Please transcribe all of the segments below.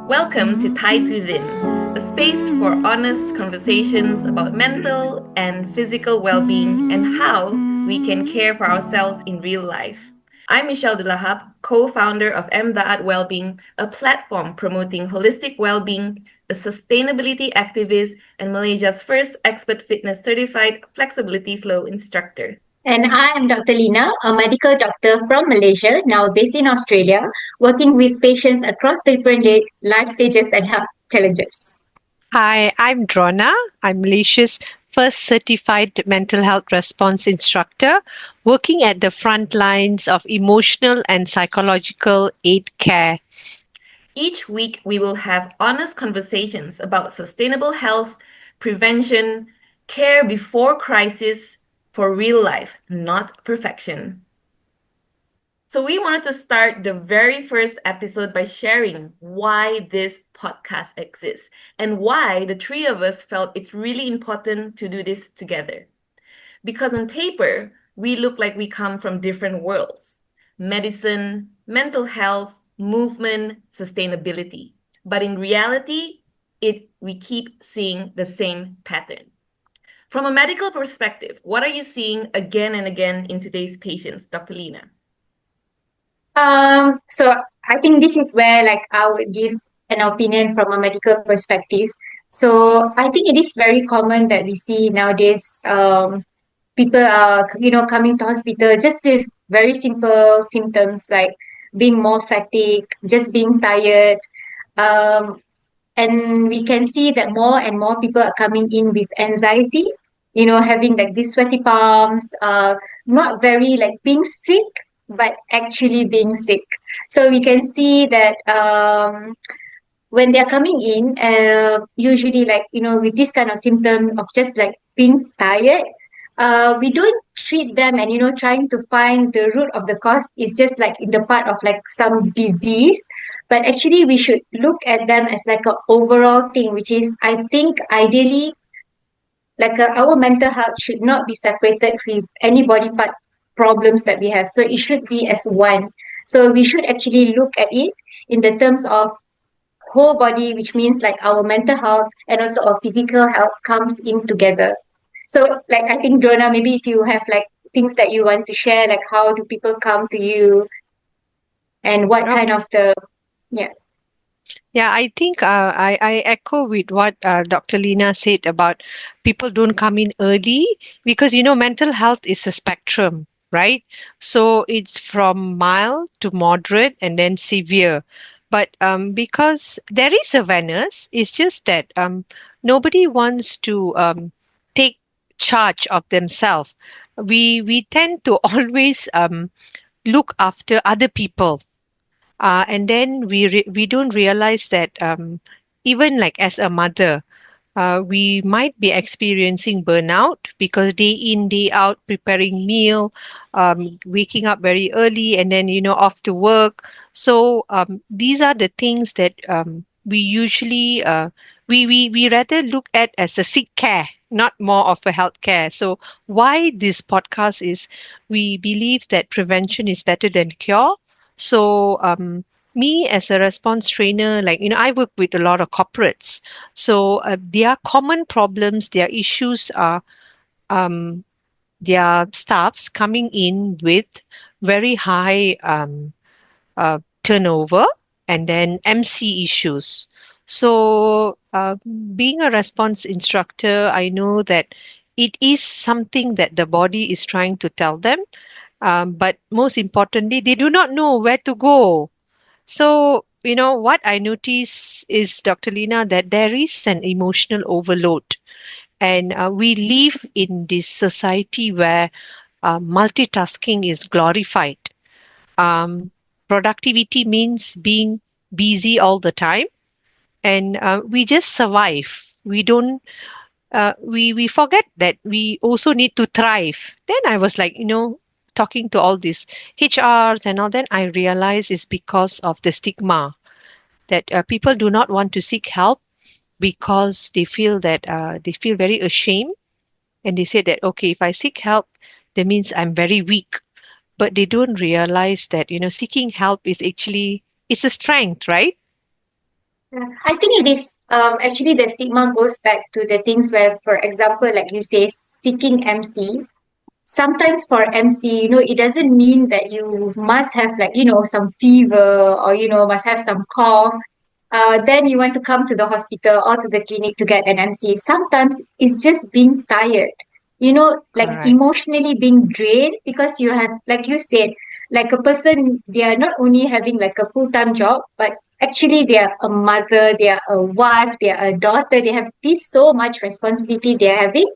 Welcome to Tides Within, a space for honest conversations about mental and physical well being and how we can care for ourselves in real life. I'm Michelle Delahab, co founder of MDaat Wellbeing, a platform promoting holistic well being, a sustainability activist, and Malaysia's first expert fitness certified flexibility flow instructor. And I am Dr. Lina, a medical doctor from Malaysia, now based in Australia, working with patients across different life stages and health challenges. Hi, I'm Drona. I'm Malaysia's first certified mental health response instructor, working at the front lines of emotional and psychological aid care. Each week, we will have honest conversations about sustainable health, prevention, care before crisis for real life, not perfection. So, we wanted to start the very first episode by sharing why this podcast exists and why the three of us felt it's really important to do this together. Because on paper, we look like we come from different worlds: medicine, mental health, movement, sustainability. But in reality, we keep seeing the same pattern. From a medical perspective, what are you seeing again and again in today's patients, Dr. Lina? So I think this is where I would give an opinion from a medical perspective. So I think it is very common that we see nowadays people are coming to hospital just with very simple symptoms like being more fatigued, just being tired, um, and we can see that more and more people are coming in with anxiety, having like these sweaty palms, not very like being sick, but actually being sick. So we can see that when they're coming in, usually like with this kind of symptom of just like being tired, we don't treat them and trying to find the root of the cause is just like in the part of like some disease, but actually we should look at them as like a overall thing, which is I think ideally like our mental health should not be separated with any body part problems that we have, so it should be as one. So we should actually look at it in the terms of whole body, which means like our mental health and also our physical health comes in together. So like I think Drona, maybe if you have like things that you want to share, like how do people come to you and what kind Okay. of the yeah. Yeah, I think I echo with what Dr. Lina said about people don't come in early because, mental health is a spectrum, right? So it's from mild to moderate and then severe. But because there is awareness, it's just that nobody wants to take charge of themselves. We tend to always look after other people, and then we don't realize that even like as a mother, we might be experiencing burnout because day in day out preparing meal, waking up very early and then off to work. So these are the things that we usually we rather look at as a sick care, not more of a health care. So why this podcast is, we believe that prevention is better than cure. So me as a response trainer, like I work with a lot of corporates. So their common problems, their issues are um, their staffs coming in with very high turnover and then MC issues. So being a response instructor, I know that it is something that the body is trying to tell them. But most importantly, they do not know where to go. So, what I notice is, Dr. Lina, that there is an emotional overload. And we live in this society where multitasking is glorified. Um, Productivity means being busy all the time. And we just survive. We don't, we forget that we also need to thrive. Then I was like, talking to all these HRs and all, then I realized it's because of the stigma that people do not want to seek help because they feel that they feel very ashamed, and they say that, okay, if I seek help, that means I'm very weak. But they don't realize that seeking help is actually, it's a strength, right? Yeah. I think it is actually the stigma goes back to the things where, for example, like you say, seeking MC. Sometimes for MC, it doesn't mean that you must have like, some fever or, must have some cough. Then you want to come to the hospital or to the clinic to get an MC. Sometimes it's just being tired, like Correct. emotionally being drained because you have, like you said, like a person, they are not only having like a full-time job, but actually they are a mother, they are a wife, they are a daughter, they have this so much responsibility they're having,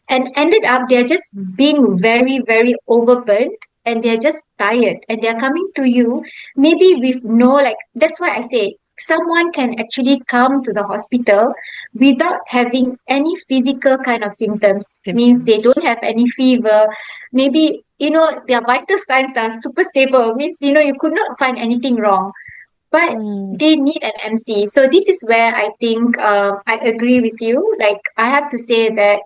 and ended up they're just being very very overburdened, and they're just tired, and they're coming to you maybe with no, like, that's why I say someone can actually come to the hospital without having any physical kind of symptoms, means they don't Symptoms. have any fever, maybe their vital signs are super stable, means you could not find anything wrong, but Mm, they need an MC. So this is where I think I agree with you. Like I have to say that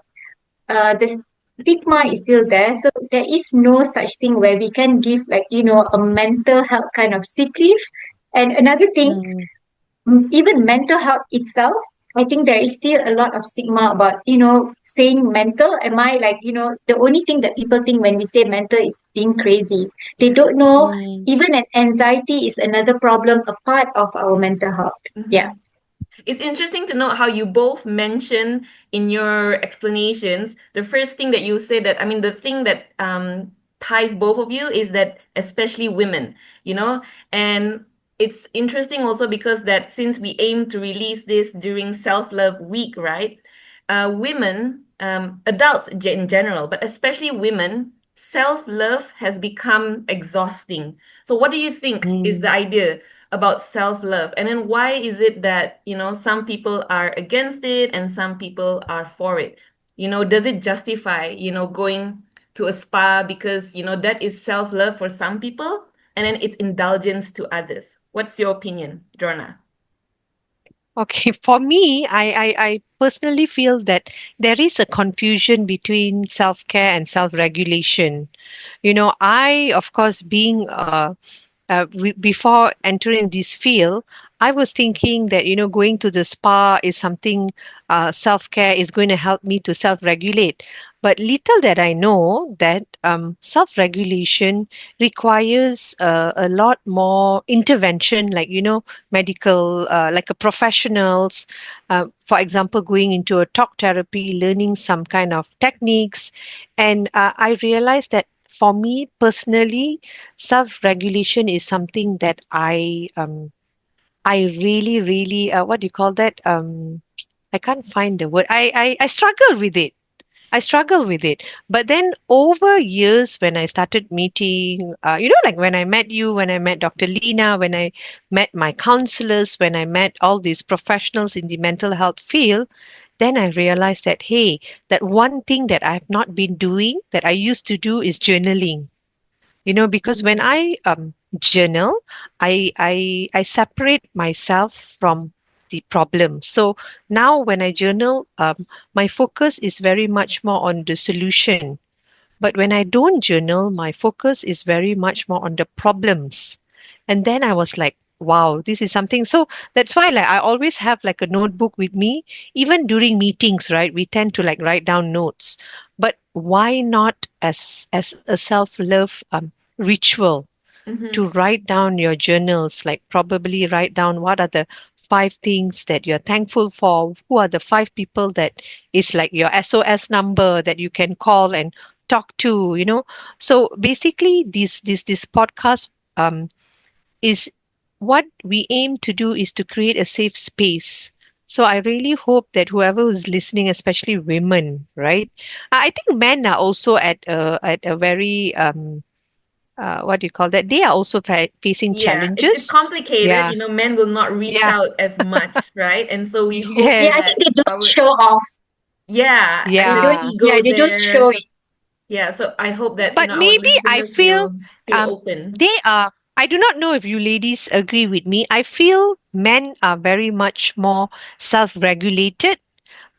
the stigma is still there. So there is no such thing where we can give like, a mental health kind of sick leave. And another thing, mm, even mental health itself, I think there is still a lot of stigma about, saying mental. Am I like, the only thing that people think when we say mental is being crazy. They don't know mm. even an anxiety is another problem, a part of our mental health. Yeah. Mhm. It's interesting to note how you both mention in your explanations the first thing that you say that, I mean, the thing that ties both of you is that especially women, you know, and it's interesting also because that since we aim to release this during Self-Love Week, right? Women, adults in general, but especially women, self-love has become exhausting. So what do you think is the Mm, idea about self-love? And then why is it that, some people are against it and some people are for it? Does it justify, going to a spa because, that is self-love for some people and then it's indulgence to others? What's your opinion, Jorna? okay, for me, I personally feel that there is a confusion between self-care and self-regulation. I, of course, being before entering this field, I was thinking that, going to the spa is something, self care is going to help me to self regulate. But little that I know that self regulation requires a lot more intervention, like, medical, like a professionals. For example, going into a talk therapy, learning some kind of techniques. And I realized that for me personally, self-regulation is something that I really, really, what do you call that? I can't find the word. I struggle with it. I struggle with it. But then over years, when I started meeting, like when I met you, when I met Dr. Lena, when I met my counselors, when I met all these professionals in the mental health field, then I realized that, hey, that one thing that I've not been doing that I used to do is journaling. Because when Mm-hmm. I journal, I separate myself from the problem. So now when I journal, my focus is very much more on the solution. But when I don't journal, my focus is very much more on the problems. And then I was like, wow, this is something. So that's why, like, I always have like a notebook with me, even during meetings, right? We tend to like write down notes. But why not as a self-love ritual to Mm-hmm. write down your journals, like probably write down what are the 5 things that you're thankful for, who are the 5 people that is like your SOS number that you can call and talk to, so basically this podcast um is what we aim to do is to create a safe space. So I really hope that whoever is listening, especially women, right? I think men are also at a very what do you call that? They are also facing Yeah, it's challenges. complicated. Yeah, Men will not reach yeah, out as much, right? And so we hope Yeah, I yes, think that they don't our show off. yeah, I They mean the don't, yeah. yeah, ego they don't show there. it. Yeah, so I hope that But our maybe I listeners feel will feel um, open. they are. I do not know if you ladies agree with me. I feel men are very much more self-regulated.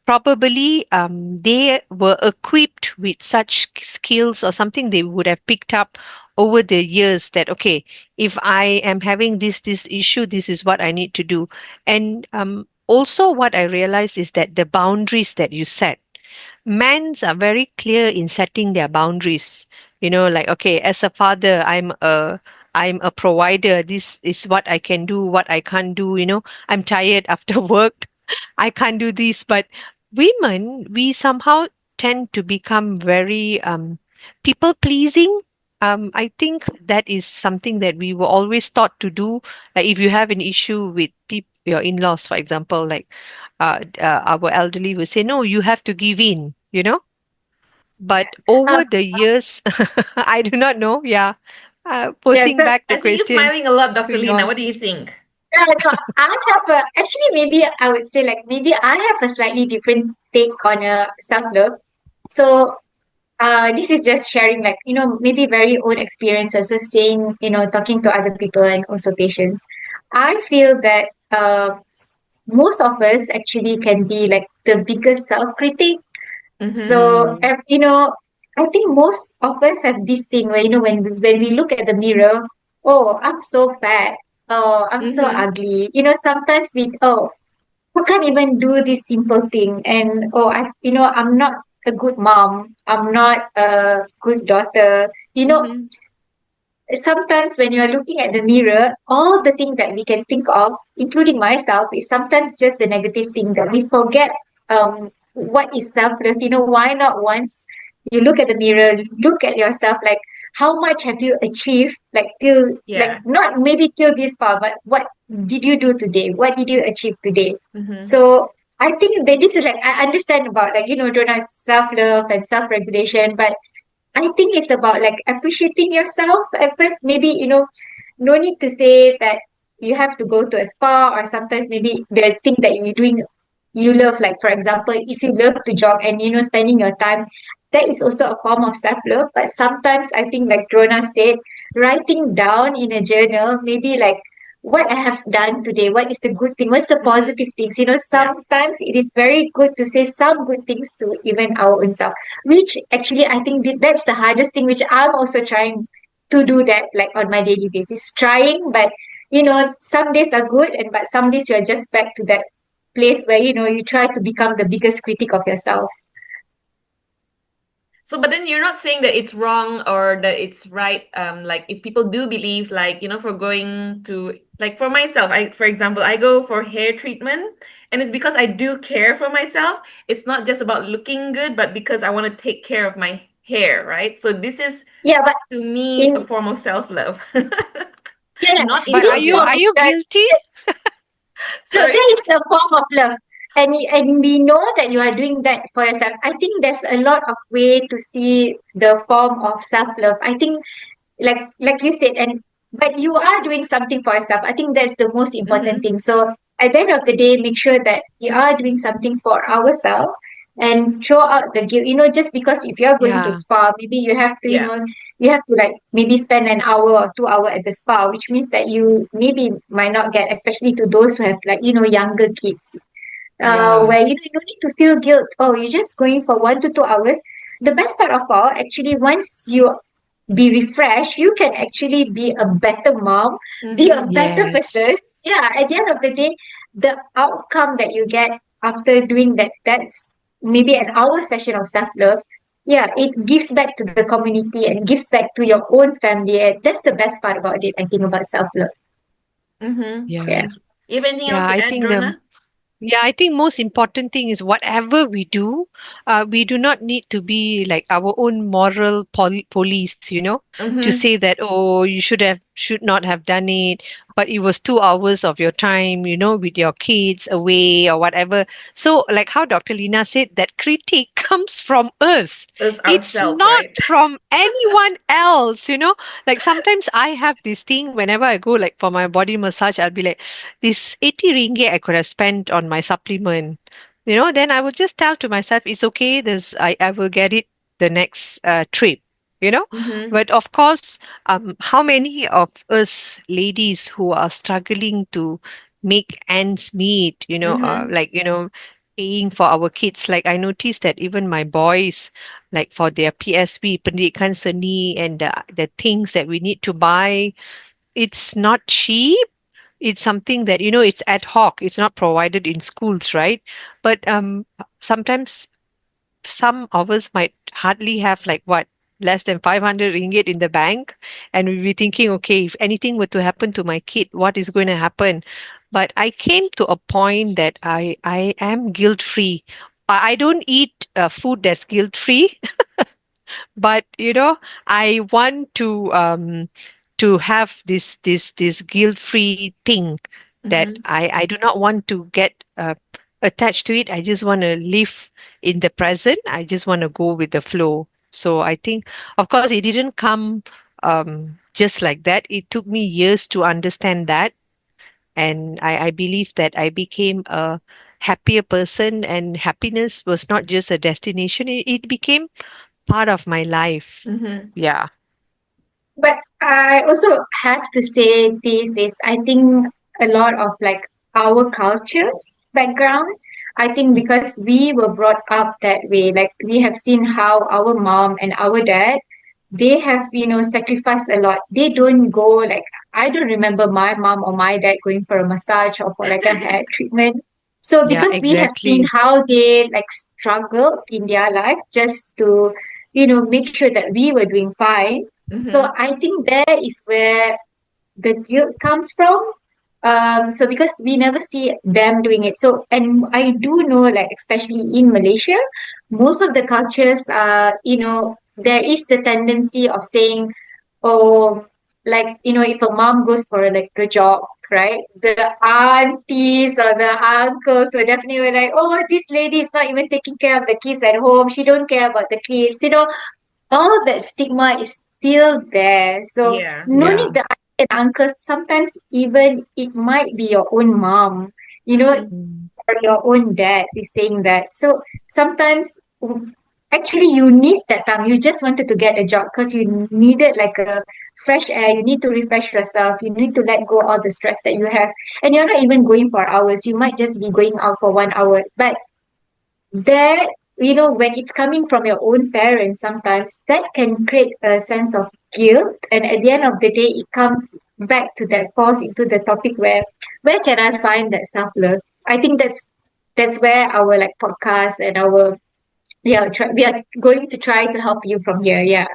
Probably they were equipped with such skills or something they would have picked up over the years that, okay, if I am having this issue, this is what I need to do. And also what I realize is that the boundaries that you set, men's are very clear in setting their boundaries. Like, okay, as a father, I'm a provider. This is what I can do, what I can't do. I'm tired after work. I can't do this. But women, we somehow tend to become very people pleasing. I think that is something that we were always taught to do. Like, if you have an issue with your in-laws, for example, like our elderly will say, no, you have to give in. But Um, over the years, I do not know. Yeah. yeah, Posing so back the I see you question smiling a lot, to Dr. Lina. your. What do you think? no, I have actually maybe I would say like maybe I have a slightly different take on self-love. So this is just sharing like, maybe very own experiences, so saying, talking to other people and also patients. I feel that most of us actually can be like the biggest self-critic. So, Mm-hmm. I think most of us have this thing where, when we look at the mirror, oh, I'm so fat. Oh, I'm so Mm-hmm. ugly. Sometimes I can't even do this simple thing. And, oh, I'm not a good mom. I'm not a good daughter. Mm-hmm. Sometimes when you're looking at the mirror, all the things that we can think of, including myself, is sometimes just the negative thing that we forget what is self-love. Why not once you look at the mirror, look at yourself like how much have you achieved, like till like Yeah. not maybe till this far, but what did you do today? What did you achieve today? Mm-hmm. So I think that this is like I understand about like Jonas self-love and self-regulation, but I think it's about like appreciating yourself at first. Maybe, no need to say that you have to go to a spa, or sometimes maybe the thing that you're doing you love, like for example, if you love to jog and spending your time, that is also a form of self-love. But sometimes I think like Drona said, writing down in a journal, maybe like what I have done today, what is the good thing, what's the Mm-hmm. positive things. Yeah. Sometimes it is very good to say some good things to even our own self, which actually I think that's the hardest thing, which I'm also trying to do that like on my daily basis, trying. But some days are good, and but some days you're just back to that place where you try to become the biggest critic of yourself. So, but then you're not saying that it's wrong or that it's right. Like if people do believe, like, for going to, like for myself, for example, I go for hair treatment and it's because I do care for myself. It's not just about looking good, but because I want to take care of my hair, right? So this is Yeah, but to me a in form of self-love. yeah, Not it But are is you form are of you that. guilty? That Sorry? is a form of love, and we know that you are doing that for yourself. I think there's a lot of way to see the form of self love. I think like you said, and but you are doing something for yourself. I think that's the most important Mm-hmm. thing. So at the end of the day, make sure that you are doing something for ourselves and throw out the guilt. Just because if you're going to Yeah. spa, maybe you have to, Yeah. like maybe spend an hour or 2 hour at the spa, which means that you maybe might not get, especially to those who have like younger kids, Yeah. where you don't need to feel guilt. Oh, you're just going for 1 to 2 hours. The best part of all, actually, once you be refreshed, you can actually be a better mom, be a Mm-hmm. better person. Yes. Yeah, at the end of the day, the outcome that you get after doing that's maybe an hour session of self-love. Yeah, it gives back to the community and gives back to your own family. And that's the best part about it, I think, about self-love. Mm-hmm. Yeah. Yeah. You have anything Yeah. else to I add, think the Drona? Yeah, I think most important thing is whatever we do not need to be like our own moral police, to Mm-hmm. say that, oh, you should not have done it, but it was 2 hours of your time, with your kids away or whatever. So, like how Dr. Lina said, that critique comes from us. It's It's ourselves, not right? from anyone else. Like sometimes I have this thing whenever I go like for my body massage, I'll be like, this 80 ringgit I could have spent on my supplement. Then I would just tell to myself, it's okay, I will get it the next trip, you know. Mm-hmm. But of course, how many of us ladies who are struggling to make ends meet, Mm-hmm. like, paying for our kids. Like I noticed that even my boys, like for their PSB, pendidikan seni, and the things that we need to buy, it's not cheap. It's something that, it's ad hoc. It's not provided in schools, right? But sometimes some of us might hardly have, like, what, less than 500 ringgit in the bank, and we'll be thinking, okay, if anything were to happen to my kid, what is going to happen? But I came to a point that I am guilt free. I don't eat food that's guilt free. But I want to have this guilt free thing, that Mm-hmm. I do not want to get attached to it. I just want to live in the present. I just want to go with the flow. So I think, of course, it didn't come just like that. It took me years to understand that, and I believe that I became a happier person, and happiness was not just a destination. It became part of my life. Mm-hmm. Yeah. But I also have to say this is, I think, a lot of like our culture background. I think because we were brought up that way, like we have seen how our mom and our dad, they have, sacrificed a lot. They don't go like, I don't remember my mom or my dad going for a massage or for like a hair treatment. So Yeah, because we have seen exactly. how they like struggled in their life just to, make sure that we were doing fine. So Mm-hmm. I think there is where the guilt comes from. So because we never see them doing it. So, and I do know, like, especially in Malaysia, most of the cultures are, there is the tendency of saying, oh, like, if a mom goes for like a job, right? The aunties or the uncles will definitely be like, oh, this lady is not even taking care of the kids at home. She don't care about the kids. All of that stigma is still there. So Yeah. no Yeah. need the aunt and uncles. Sometimes even it might be your own mom, Mm-hmm. Mm. or your own dad is saying that. So sometimes actually you need that time. You just wanted to get a job because you needed like a fresh air. You need to refresh yourself. You need to let go all the stress that you have. And you're not even going for hours. You might just be going out for 1 hour. But that, when it's coming from your own parents, sometimes that can create a sense of guilt, and at the end of the day it comes back to that, falls into the topic where can I find that self-love. I think that's where our like podcast and our, we are going to try to help you from here. Yeah.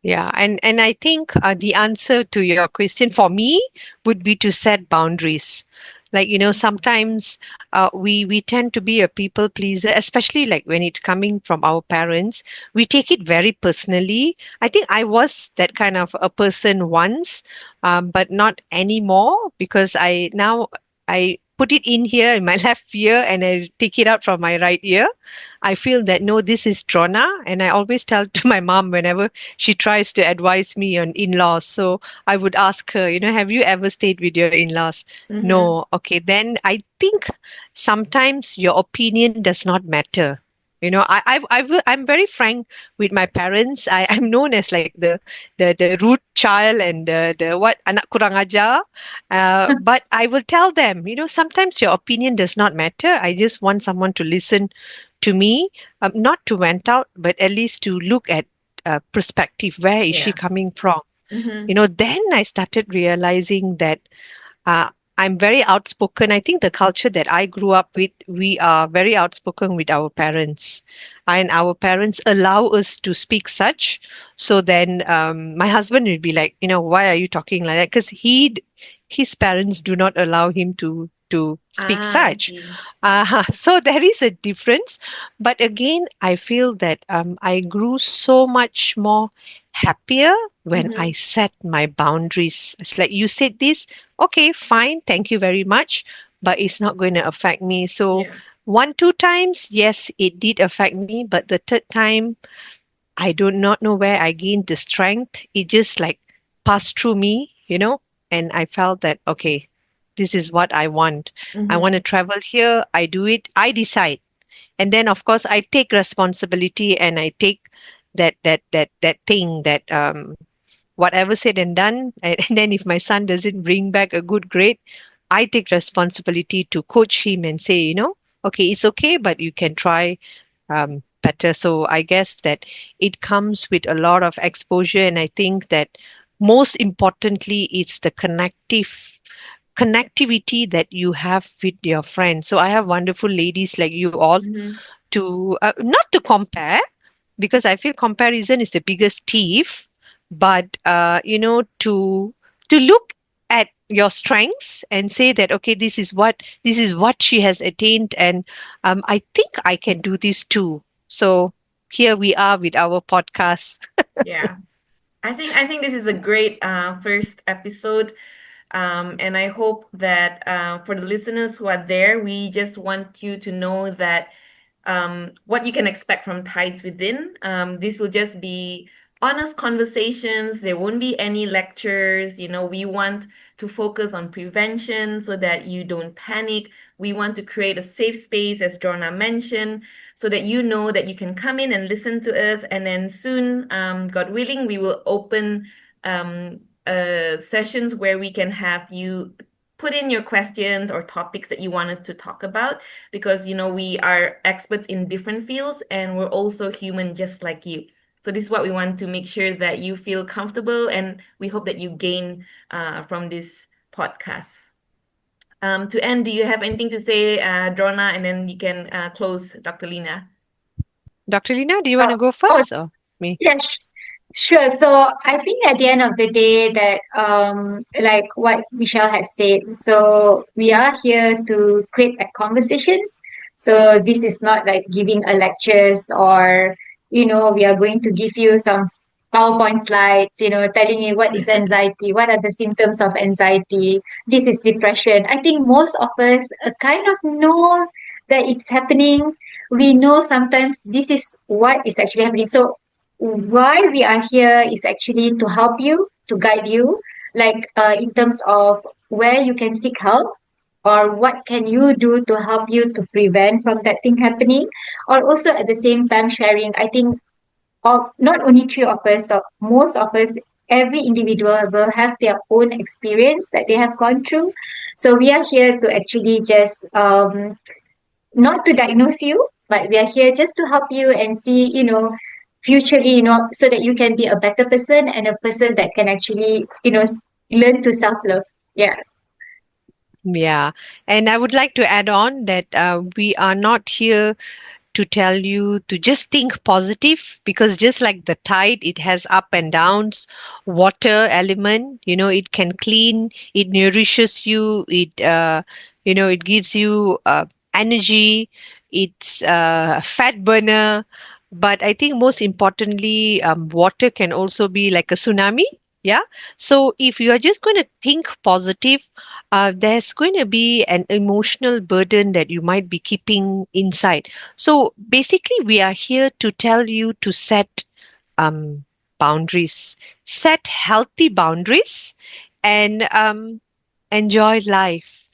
Yeah, and I think the answer to your question for me would be to set boundaries. Like, sometimes we tend to be a people pleaser, especially like when it's coming from our parents. We take it very personally. I think I was that kind of a person once, but not anymore, because I put it in here in my left ear and I take it out from my right ear. I feel that no, this is Drona, and I always tell to my mom whenever she tries to advise me on in-laws. So I would ask her, have you ever stayed with your in-laws? Mm-hmm. No. Okay, then I think sometimes your opinion does not matter. I'm very frank with my parents. I'm known as like the rude child and the what anak kurang ajar. But I will tell them, sometimes your opinion does not matter. I just want someone to listen to me, not to vent out, but at least to look at perspective. Where is she Yeah. coming from? Mm-hmm. Then I started realizing that uh, I'm very outspoken. I think the culture that I grew up with, we are very outspoken with our parents, and our parents allow us to speak such. So then, my husband would be like, why are you talking like that? Because his parents do not allow him to speak Ah, I such. see. So there is a difference. But again, I feel that I grew so much more happier when I Mm-hmm. set my boundaries. It's like, you said this, okay, fine, thank you very much, but it's not going to affect me. So Yeah. one, two times, yes, it did affect me, but the third time, I do not know where I gained the strength. It just like passed through me, and I felt that, okay, this is what I want. I want to Mm-hmm. travel here. I do it. I decide. And then, of course, I take responsibility, and I take that thing that, whatever said and done. And then if my son doesn't bring back a good grade, I take responsibility to coach him and say, okay, it's okay, but you can try better. So I guess that it comes with a lot of exposure. And I think that most importantly, it's the connectivity that you have with your friends. So I have wonderful ladies like you all Mm-hmm. to not to compare, because I feel comparison is the biggest thief, but to look at your strengths and say that okay, this is what she has attained, and I think I can do this too. So here we are with our podcast. Yeah. I think this is a great first episode. And I hope that for the listeners who are there, we just want you to know that what you can expect from Tides Within. This will just be honest conversations. There won't be any lectures. We want to focus on prevention so that you don't panic. We want to create a safe space, as Jorna mentioned, so that you know that you can come in and listen to us. And then soon, God willing, we will open um, sessions where we can have you put in your questions or topics that you want us to talk about, because we are experts in different fields and we're also human just like you. So this is what we want to make sure that you feel comfortable, and we hope that you gain from this podcast. To end, do you have anything to say, Drona, and then you can close, Dr. Lina? Dr. Lina, do you want Uh, to go oh, first or me? yes, sure. So I think at the end of the day that like what Michelle has said, so we are here to create a conversations. So this is not like giving a lectures, or we are going to give you some PowerPoint slides, telling you what is anxiety, what are the symptoms of anxiety. This is depression. I think most of us kind of know that it's happening. We know sometimes this is what is actually happening. So why we are here is actually to help you, to guide you, like in terms of where you can seek help, or what can you do to help you to prevent from that thing happening, or also at the same time sharing. I think not only three of us, or most of us, every individual will have their own experience that they have gone through. So we are here to actually just not to diagnose you, but we are here just to help you and see, futurely, so that you can be a better person and a person that can actually, learn to self love. Yeah. Yeah, and I would like to add on that we are not here to tell you to just think positive, because just like the tide, it has up and downs. Water element, it can clean, it nourishes you, it gives you energy, it's a fat burner. But I think most importantly, water can also be like a tsunami. Yeah. So if you are just going to think positive, there's going to be an emotional burden that you might be keeping inside. So basically, we are here to tell you to set um, boundaries, set healthy boundaries, and enjoy life.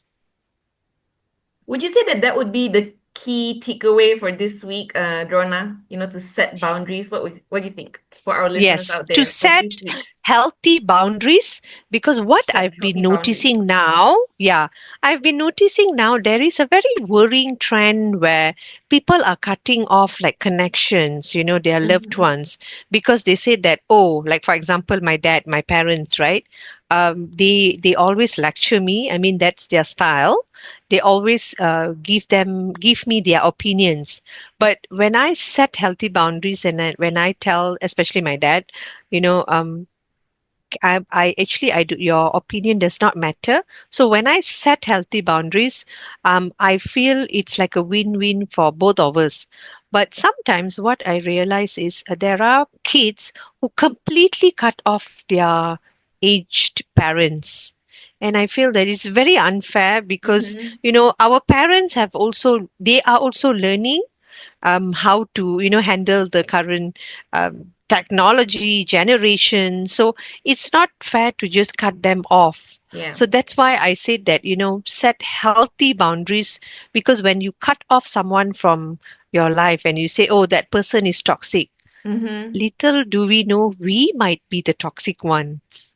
Would you say that that would be the key takeaway for this week, Drona? To set boundaries. What do you think for our listeners Yes, out to there for this set week? healthy boundaries, because what Set I've been healthy boundaries. noticing now, yeah, I've been noticing now there is a very worrying trend where people are cutting off like connections, their loved Mm-hmm. ones, because they say that, oh, like for example, my dad, my parents, right? They always lecture me. I mean, that's their style. They always give me their opinions. But when I set healthy boundaries, and when I tell, especially my dad, you know, I actually, I do, your opinion does not matter. So when I set healthy boundaries, I feel it's like a win-win for both of us. But sometimes what I realize is there are kids who completely cut off their aged parents. And I feel that it's very unfair because, Mm-hmm. our parents they are also learning how to handle the current technology generation. So it's not fair to just cut them off. Yeah. So that's why I said that set healthy boundaries, because when you cut off someone from your life and you say, oh, that person is toxic, Mm-hmm. little do we know we might be the toxic ones.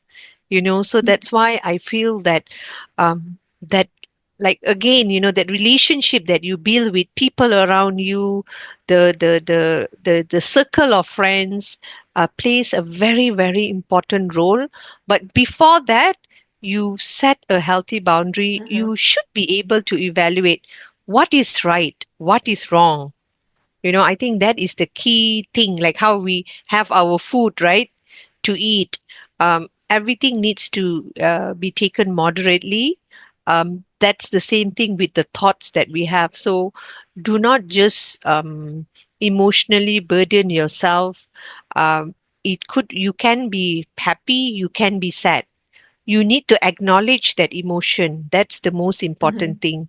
So that's why I feel that like again, that relationship that you build with people around you, the circle of friends, plays a very, very important role. But before that, you set a healthy boundary, Mm-hmm. you should be able to evaluate what is right, what is wrong. I think that is the key thing, like how we have our food, right? To eat. Everything needs to be taken moderately. That's the same thing with the thoughts that we have. So do not just emotionally burden yourself. You can be happy, you can be sad. You need to acknowledge that emotion. That's the most important Mm-hmm. thing.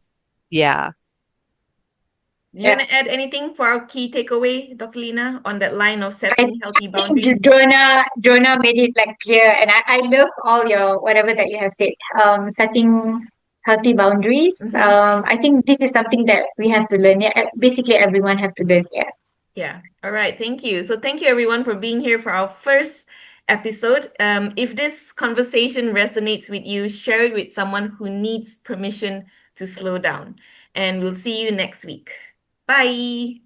Yeah. Do you Yeah. want to add anything for our key takeaway, Dr. Lina, on that line of I setting healthy think boundaries? Jonah made it like clear, and I love all your whatever that you have said. Setting healthy boundaries. Mm-hmm. I think this is something that we have to learn. Yeah, basically everyone have to learn. Yeah. Yeah. All right. Thank you. So thank you everyone for being here for our first episode. If this conversation resonates with you, share it with someone who needs permission to slow down. And we'll see you next week. Bye.